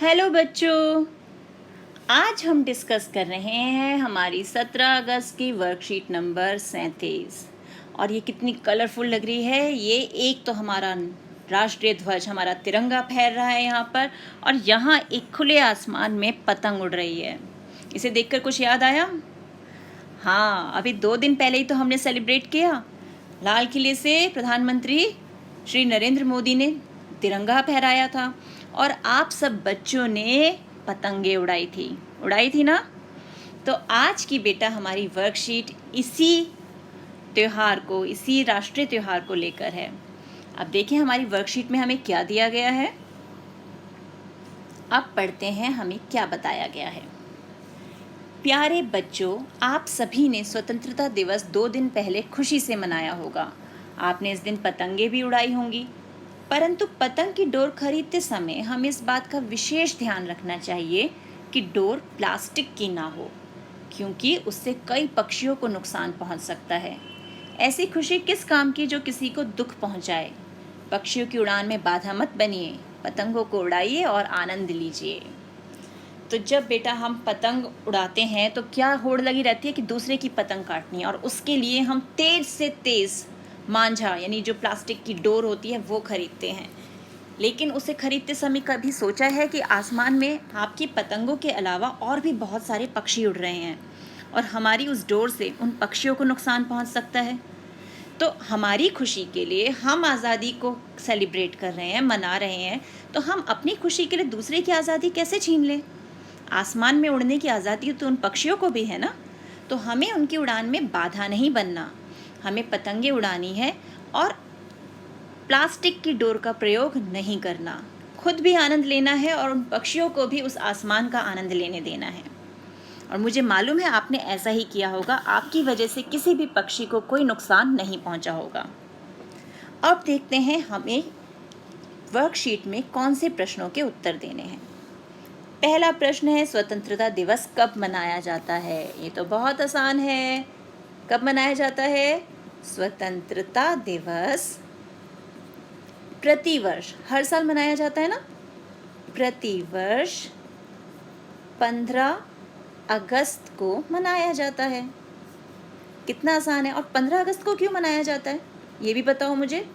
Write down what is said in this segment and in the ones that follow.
Hello बच्चों, आज हम डिस्कस कर रहे हैं हमारी 17 अगस्त की वर्कशीट नंबर 37। और ये कितनी कलरफुल लग रही है। ये एक तो हमारा राष्ट्रीय ध्वज, हमारा तिरंगा फहर रहा है यहाँ पर, और यहाँ एक खुले आसमान में पतंग उड़ रही है। इसे देखकर कुछ याद आया? हाँ, अभी 2 दिन पहले ही तो हमने सेलिब्रेट किया। लाल किले से प्रधानमंत्री श्री नरेंद्र मोदी ने तिरंगा फहराया था और आप सब बच्चों ने पतंगे उड़ाई थी ना। तो आज की बेटा हमारी वर्कशीट इसी त्योहार को, इसी राष्ट्रीय त्योहार को लेकर है। अब देखें हमारी वर्कशीट में हमें क्या दिया गया है। अब पढ़ते हैं हमें क्या बताया गया है। प्यारे बच्चों, आप सभी ने स्वतंत्रता दिवस 2 दिन पहले खुशी से मनाया होगा। आपने इस दिन पतंगे भी उड़ाई होंगी, परंतु पतंग की डोर खरीदते समय हमें इस बात का विशेष ध्यान रखना चाहिए कि डोर प्लास्टिक की ना हो, क्योंकि उससे कई पक्षियों को नुकसान पहुंच सकता है। ऐसी खुशी किस काम की जो किसी को दुख पहुंचाए। पक्षियों की उड़ान में बाधा मत बनिए, पतंगों को उड़ाइए और आनंद लीजिए। तो जब बेटा हम पतंग उड़ाते हैं तो क्या होड़ लगी रहती है कि दूसरे की पतंग काटनी है, और उसके लिए हम तेज से तेज मांझा यानी जो प्लास्टिक की डोर होती है वो खरीदते हैं। लेकिन उसे खरीदते समय कभी सोचा है कि आसमान में आपकी पतंगों के अलावा और भी बहुत सारे पक्षी उड़ रहे हैं और हमारी उस डोर से उन पक्षियों को नुकसान पहुंच सकता है। तो हमारी खुशी के लिए हम आज़ादी को सेलिब्रेट कर रहे हैं, मना रहे हैं, तो हम अपनी खुशी के लिए दूसरे की आज़ादी कैसे छीन लें। आसमान में उड़ने की आज़ादी तो उन पक्षियों को भी है ना। तो हमें उनकी उड़ान में बाधा नहीं बनना, हमें पतंगे उड़ानी है और प्लास्टिक की डोर का प्रयोग नहीं करना। खुद भी आनंद लेना है और उन पक्षियों को भी उस आसमान का आनंद लेने देना है। और मुझे मालूम है आपने ऐसा ही किया होगा, आपकी वजह से किसी भी पक्षी को कोई नुकसान नहीं पहुंचा होगा। अब देखते हैं हमें वर्कशीट में कौन से प्रश्नों के उत्तर देने हैं। पहला प्रश्न है, स्वतंत्रता दिवस कब मनाया जाता है। ये तो बहुत आसान है। कब मनाया जाता है? स्वतंत्रता दिवस प्रतिवर्ष, हर साल मनाया जाता है ना। प्रतिवर्ष 15 अगस्त को मनाया जाता है। कितना आसान है। और 15 अगस्त को क्यों मनाया जाता है ये भी बताओ मुझे।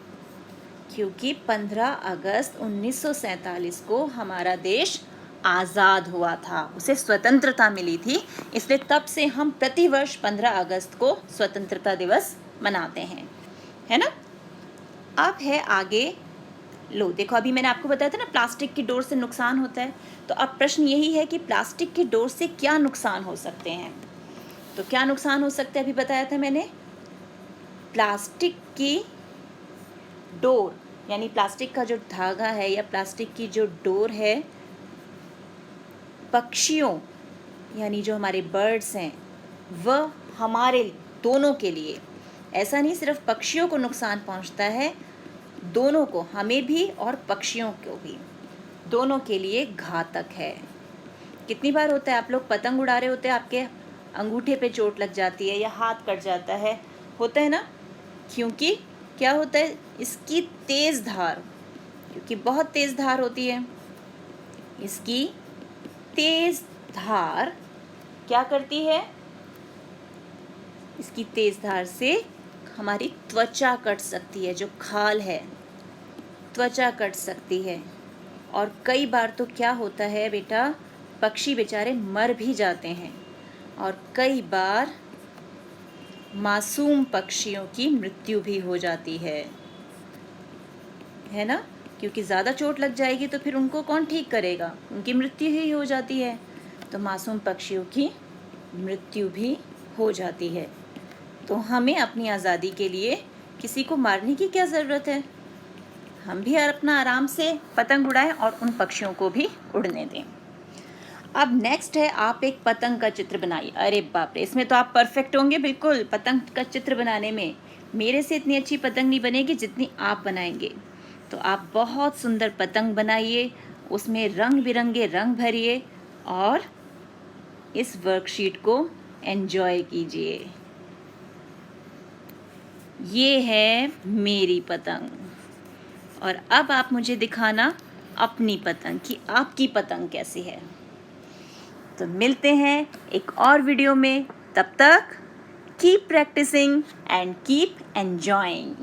क्योंकि 15 अगस्त 1947 को हमारा देश आज़ाद हुआ था, उसे स्वतंत्रता मिली थी, इसलिए तब से हम प्रतिवर्ष 15 अगस्त को स्वतंत्रता दिवस मनाते हैं, है ना। अब है आगे, लो देखो, अभी मैंने आपको बताया था ना प्लास्टिक की डोर से नुकसान होता है। तो अब प्रश्न यही है कि प्लास्टिक की डोर से क्या नुकसान हो सकते हैं। तो क्या नुकसान हो सकता है अभी बताया था मैंने। प्लास्टिक की डोर यानी प्लास्टिक का जो धागा है या प्लास्टिक की जो डोर है, पक्षियों यानी जो हमारे बर्ड्स हैं वह हमारे दोनों के लिए, ऐसा नहीं सिर्फ पक्षियों को नुकसान पहुंचता है, दोनों को, हमें भी और पक्षियों को भी, दोनों के लिए घातक है। कितनी बार होता है आप लोग पतंग उड़ा रहे होते हैं, आपके अंगूठे पे चोट लग जाती है या हाथ कट जाता है, होता है ना। क्योंकि क्या होता है, इसकी तेज़ धार, क्योंकि बहुत तेज़ धार होती है, इसकी तेज़ धार क्या करती है, इसकी तेज़ धार से हमारी त्वचा कट सकती है, जो खाल है त्वचा कट सकती है। और कई बार तो क्या होता है बेटा, पक्षी बेचारे मर भी जाते हैं, और कई बार मासूम पक्षियों की मृत्यु भी हो जाती है ना। क्योंकि ज़्यादा चोट लग जाएगी तो फिर उनको कौन ठीक करेगा, उनकी मृत्यु ही हो जाती है। तो मासूम पक्षियों की मृत्यु भी हो जाती है। तो हमें अपनी आज़ादी के लिए किसी को मारने की क्या ज़रूरत है। हम भी अपना आराम से पतंग उड़ाएं और उन पक्षियों को भी उड़ने दें। अब नेक्स्ट है, आप एक पतंग का चित्र बनाइए। अरे बाप रे, इसमें तो आप परफेक्ट होंगे बिल्कुल पतंग का चित्र बनाने में। मेरे से इतनी अच्छी पतंग नहीं बनेगी जितनी आप बनाएंगे। तो आप बहुत सुंदर पतंग बनाइए, उसमें रंग बिरंगे रंग भरिए और इस वर्कशीट को एंजॉय कीजिए। ये है मेरी पतंग। और अब आप मुझे दिखाना अपनी पतंग कि आपकी पतंग कैसी है। तो मिलते हैं एक और वीडियो में, तब तक keep practising and keep enjoying.